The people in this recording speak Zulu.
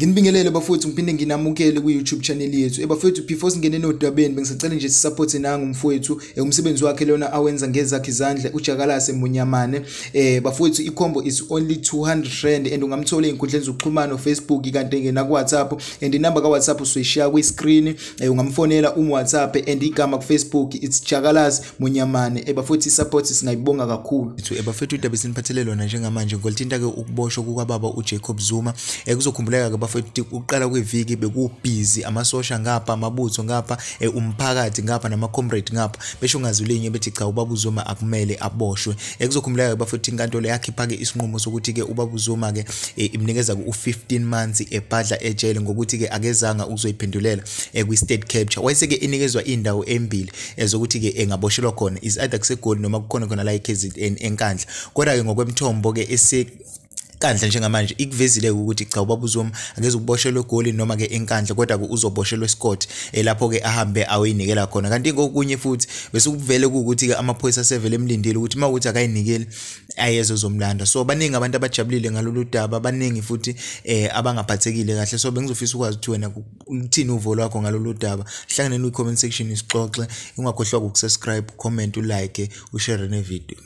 Nginibingelele bafowethu ngiphinde nginamukele ku YouTube channel yethu. Bafowethu before singene nodabeni bengisacela nje support nangu mfowethu umsebenzi wakhe lona awenza ngezakhe izandla uJakalase Munyamane. Bafowethu ikombo is only 200 rand and ungamthola einkundleni zokuxhumana Facebook kanti ngena ku WhatsApp and inamba ka WhatsApp usuyishare ku screen. Ungamfonela WhatsApp and igama ku Facebook it's Jakalase Munyamane. Bafowethu support singayibonga kakhulu. Bafowethu indaba esiniphathele lona njengamanje ngolithinta ke ukuboshwa kukaBaba uJacob Zuma. Kuzokhumbuleka ke bafowethu uqala kweviki bekubhizi amasosha ngapha amabutho ngapha umphakathi ngapha nama comrade ngapha besho ngazulinye bethi cha uBaba uZuma akumele aboshwe. Kuzokhumuleka ke bafowethu inkantolo yakhipha ke isinqumo sokuthi ke uBaba uZuma ke imnikeza ku 15 months ebhadla ejele ngokuthi ke akezanga ukuzoyiphendulela kwi state capture. Wayeseke inikezwa indawo embili ezokuthi ke engaboshelwa khona is either kusegoli noma kukhona khona la eKZN enkandla. Kodwa ke ngokwemthombo ke kandla njengamanje ikuvezile ukuthi cha uBaba uZuma angeze ukuboshelwe egoli noma ke enkandla kodwa ke uzoboshelwe escourt lapho ke ahambe awinikela khona. Kanti ngokunye futhi bese ukuvele ukuthi ke amaphoyisa sevele emlindile ukuthi mawukuthi akayinikeli ayezo zomlanda. So baningi abantu abajabulile ngalolu daba, baningi futhi abangaphathekile kahle. So bengizofisa ukwazi ukuthi wena uthini uvo lwakho ngalolu daba. Hlanganeni ku comment section isixoxe, ungakhohlwa ukusubscribe, comment, ulike, ushare ne video.